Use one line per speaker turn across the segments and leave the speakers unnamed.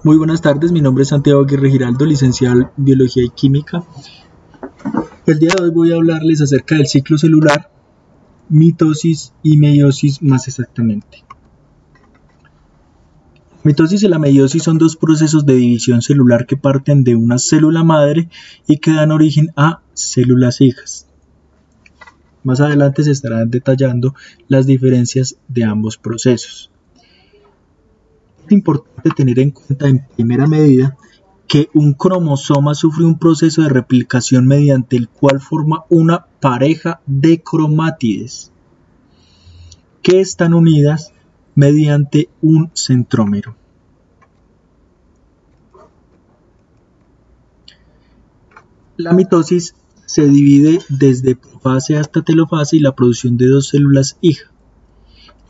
Muy buenas tardes, mi nombre es Santiago Aguirre Giraldo, licenciado en Biología y Química. El día de hoy voy a hablarles acerca del ciclo celular, mitosis y meiosis más exactamente. La mitosis y la meiosis son dos procesos de división celular que parten de una célula madre y que dan origen a células hijas. Más adelante se estarán detallando las diferencias de ambos procesos. Es importante tener en cuenta en primera medida que un cromosoma sufre un proceso de replicación mediante el cual forma una pareja de cromátides que están unidas mediante un centrómero. La mitosis se divide desde profase hasta telofase y la producción de dos células hija.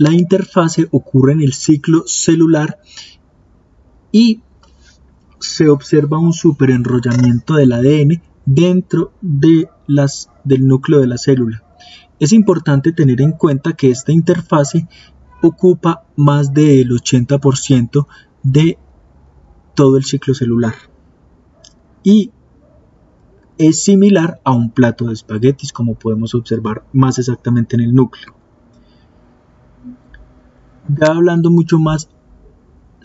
La interfase ocurre en el ciclo celular y se observa un superenrollamiento del ADN dentro del núcleo de la célula. Es importante tener en cuenta que esta interfase ocupa más del 80% de todo el ciclo celular y es similar a un plato de espaguetis, como podemos observar más exactamente en el núcleo. Ya hablando mucho más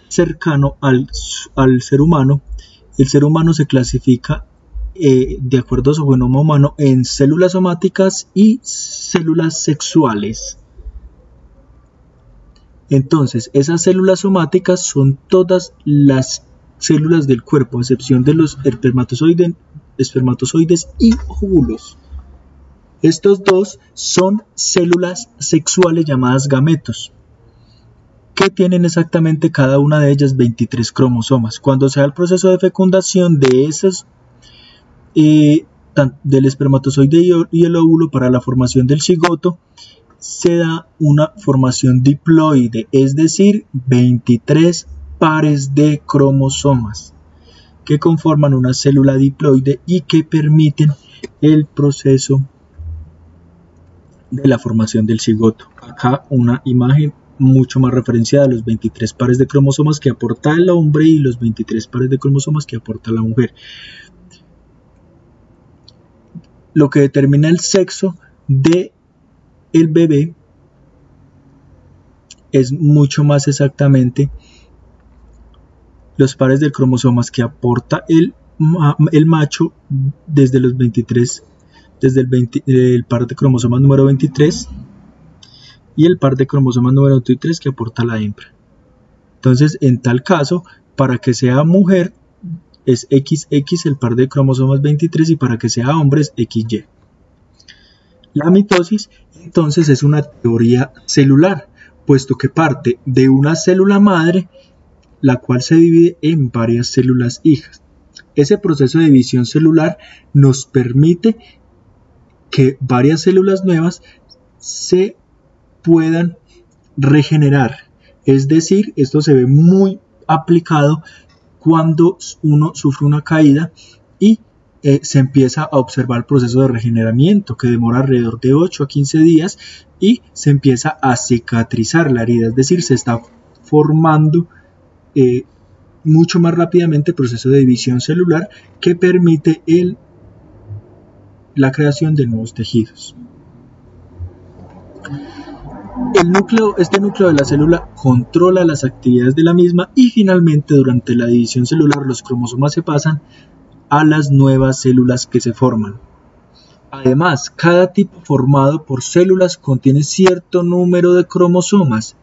cercano al ser humano, el ser humano se clasifica de acuerdo a su genoma humano en células somáticas y células sexuales. Entonces, esas células somáticas son todas las células del cuerpo, a excepción de los espermatozoides y óvulos. Estos dos son células sexuales llamadas gametos, que tienen exactamente cada una de ellas 23 cromosomas. Cuando se da el proceso de fecundación de esos, del espermatozoide y el óvulo para la formación del cigoto, se da una formación diploide, es decir, 23 pares de cromosomas que conforman una célula diploide y que permiten el proceso de la formación del cigoto. Acá una imagen mucho más referenciada a los 23 pares de cromosomas que aporta el hombre y los 23 pares de cromosomas que aporta la mujer. Lo que determina el sexo de el bebé es mucho más exactamente los pares de cromosomas que aporta el macho desde los 23, desde el par de cromosomas número 23 y el par de cromosomas número 23 que aporta la hembra. Entonces, en tal caso, para que sea mujer es XX el par de cromosomas 23 y para que sea hombre es XY. La mitosis, entonces, es una teoría celular, puesto que parte de una célula madre, la cual se divide en varias células hijas. Ese proceso de división celular nos permite que varias células nuevas se puedan regenerar, es decir, esto se ve muy aplicado cuando uno sufre una caída y se empieza a observar el proceso de regeneramiento que demora alrededor de 8 a 15 días y se empieza a cicatrizar la herida, es decir, se está formando mucho más rápidamente el proceso de división celular que permite la creación de nuevos tejidos. Este núcleo de la célula controla las actividades de la misma y finalmente durante la división celular los cromosomas se pasan a las nuevas células que se forman. Además, cada tipo formado por células contiene cierto número de cromosomas.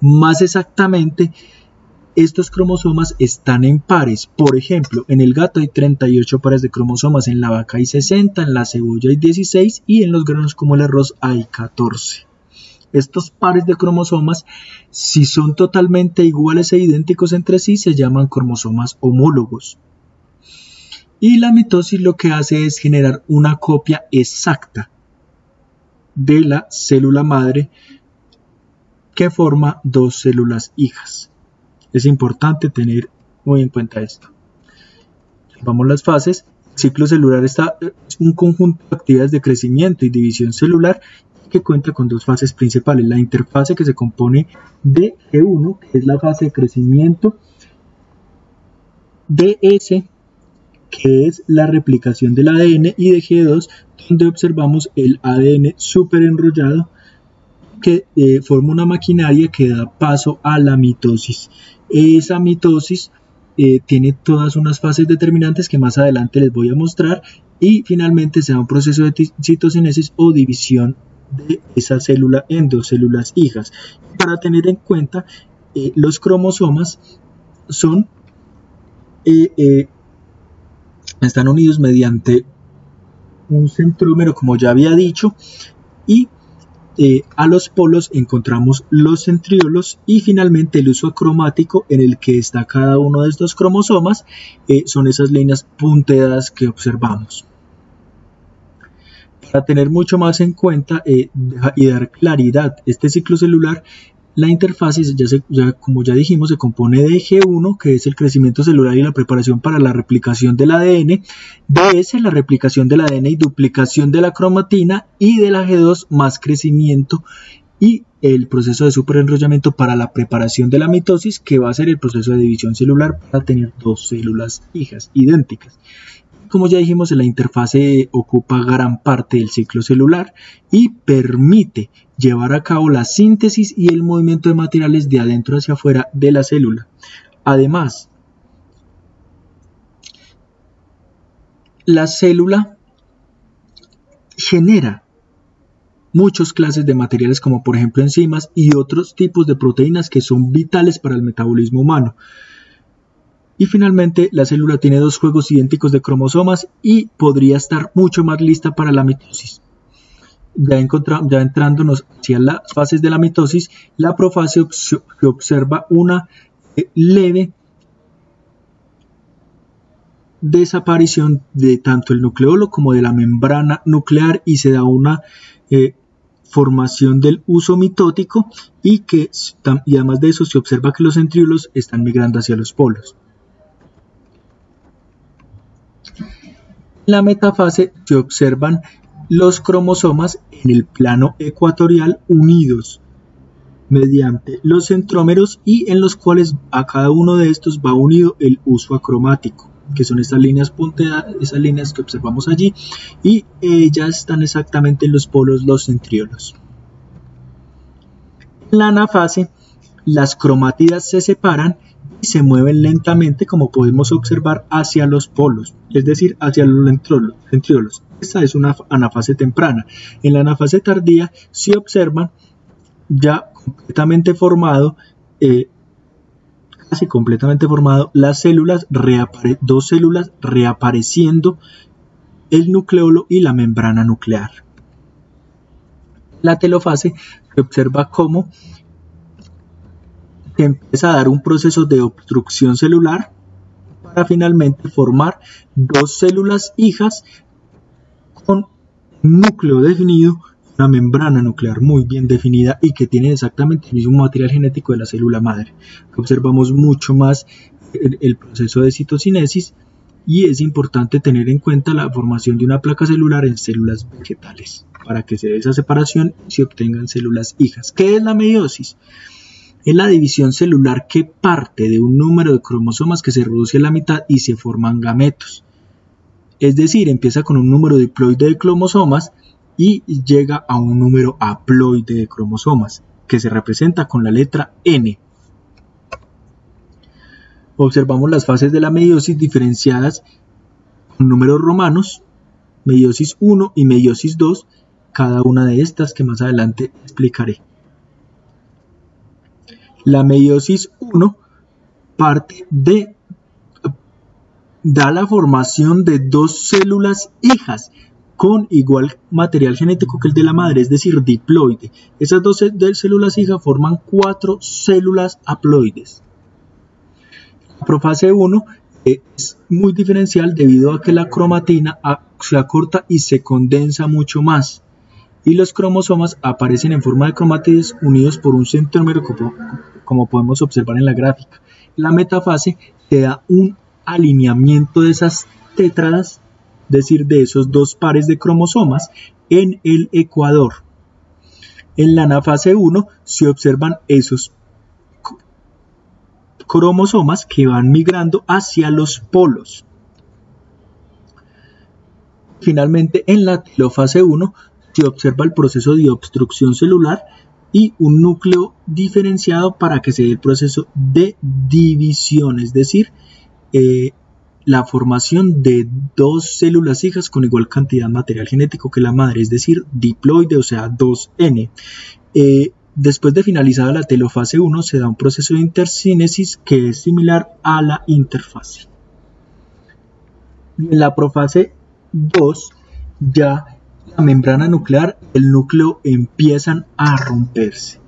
Más exactamente, estos cromosomas están en pares. Por ejemplo, en el gato hay 38 pares de cromosomas, en la vaca hay 60, en la cebolla hay 16 y en los granos como el arroz hay 14. Estos pares de cromosomas, si son totalmente iguales e idénticos entre sí, se llaman cromosomas homólogos. Y la mitosis lo que hace es generar una copia exacta de la célula madre que forma dos células hijas. Es importante tener muy en cuenta esto. Vamos a las fases. El ciclo celular es un conjunto de actividades de crecimiento y división celular que cuenta con dos fases principales. La interfase, que se compone de G1, que es la fase de crecimiento DS, que es la replicación del ADN, y de G2, donde observamos el ADN súper enrollado que forma una maquinaria que da paso a la mitosis. Esa mitosis tiene todas unas fases determinantes que más adelante les voy a mostrar, y finalmente se da un proceso de citocinesis o división de esa célula en dos células hijas. Para tener en cuenta, los cromosomas están unidos mediante un centrómero, como ya había dicho, y a los polos encontramos los centriolos, y finalmente el uso acromático en el que está cada uno de estos cromosomas son esas líneas punteadas que observamos. Para tener mucho más en cuenta y dar claridad este ciclo celular, la interfase, como ya dijimos, se compone de G1, que es el crecimiento celular y la preparación para la replicación del ADN, DS, la replicación del ADN y duplicación de la cromatina, y de la G2 más crecimiento y el proceso de superenrollamiento para la preparación de la mitosis, que va a ser el proceso de división celular para tener dos células hijas idénticas. Como ya dijimos, la interfase ocupa gran parte del ciclo celular y permite llevar a cabo la síntesis y el movimiento de materiales de adentro hacia afuera de la célula. Además, la célula genera muchas clases de materiales, como por ejemplo enzimas y otros tipos de proteínas que son vitales para el metabolismo humano. Y finalmente, la célula tiene dos juegos idénticos de cromosomas y podría estar mucho más lista para la mitosis. Ya entrándonos hacia las fases de la mitosis, la profase que observa una leve desaparición de tanto el nucleolo como de la membrana nuclear, y se da una formación del uso mitótico, y además de eso se observa que los centriolos están migrando hacia los polos. En la metafase se observan los cromosomas en el plano ecuatorial unidos mediante los centrómeros, y en los cuales a cada uno de estos va unido el uso acromático, que son estas líneas punteadas, esas líneas que observamos allí, y ellas están exactamente en los polos, los centriolos. En la anafase, las cromátidas se separan y se mueven lentamente, como podemos observar, hacia los polos, es decir, hacia los centriolos. Esta es una anafase temprana. En la anafase tardía se observan ya completamente formado, casi completamente formado, las células, dos células reapareciendo el nucleolo y la membrana nuclear. La telofase se observa cómo se empieza a dar un proceso de obstrucción celular para finalmente formar dos células hijas con un núcleo definido, una membrana nuclear muy bien definida y que tienen exactamente el mismo material genético de la célula madre. Observamos mucho más el proceso de citocinesis, y es importante tener en cuenta la formación de una placa celular en células vegetales para que se dé esa separación y se obtengan células hijas. ¿Qué es la meiosis? Es la división celular que parte de un número de cromosomas que se reduce a la mitad y se forman gametos. Es decir, empieza con un número diploide de cromosomas y llega a un número haploide de cromosomas, que se representa con la letra N. Observamos las fases de la meiosis diferenciadas con números romanos, meiosis 1 y meiosis 2, cada una de estas que más adelante explicaré. La meiosis 1 da la formación de dos células hijas con igual material genético que el de la madre, es decir, diploide. Esas dos células hijas forman 4 células haploides. La profase 1 es muy diferencial debido a que la cromatina se acorta y se condensa mucho más, y los cromosomas aparecen en forma de cromátides unidos por un centrómero, como podemos observar en la gráfica. La metafase te da un alineamiento de esas tétradas, es decir, de esos dos pares de cromosomas en el ecuador. En la anafase 1 se observan esos cromosomas que van migrando hacia los polos. Finalmente, en la telofase 1 se observa el proceso de obstrucción celular y un núcleo diferenciado para que se dé el proceso de división, es decir, la formación de dos células hijas con igual cantidad de material genético que la madre, es decir, diploide, o sea, 2N. Después de finalizada la telofase 1 se da un proceso de intersínesis que es similar a la interfase. En la profase 2 ya la membrana nuclear y el núcleo empiezan a romperse.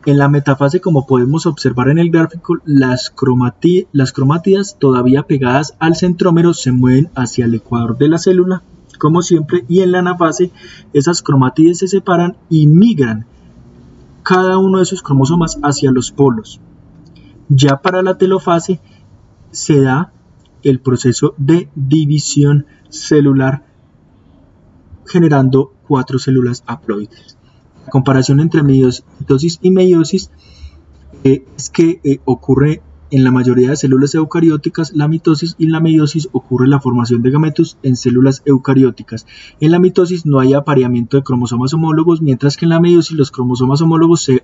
En la metafase, como podemos observar en el gráfico, las cromátidas todavía pegadas al centrómero se mueven hacia el ecuador de la célula, como siempre, y en la anafase esas cromátidas se separan y migran cada uno de sus cromosomas hacia los polos. Ya para la telofase se da el proceso de división celular generando 4 células haploides. La comparación entre mitosis y meiosis es que ocurre en la mayoría de células eucarióticas la mitosis, y en la meiosis ocurre la formación de gametos en células eucarióticas. En la mitosis no hay apareamiento de cromosomas homólogos, mientras que en la meiosis los cromosomas homólogos se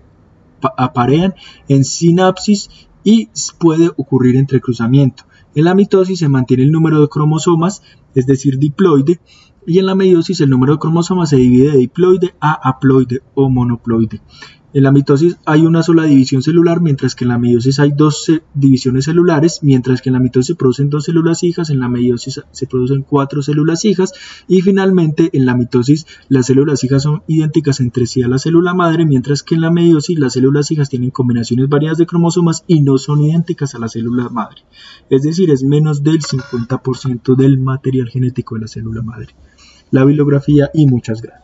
aparean en sinapsis y puede ocurrir entrecruzamiento. En la mitosis se mantiene el número de cromosomas, es decir, diploide, y en la meiosis el número de cromosomas se divide de diploide a haploide o monoploide. En la mitosis hay una sola división celular, mientras que en la meiosis hay 2 divisiones celulares, mientras que en la mitosis se producen 2 células hijas, en la meiosis se producen 4 células hijas, y finalmente en la mitosis las células hijas son idénticas entre sí a la célula madre, mientras que en la meiosis las células hijas tienen combinaciones variadas de cromosomas y no son idénticas a la célula madre. Es decir, es menos del 50% del material genético de la célula madre. La bibliografía y muchas gracias.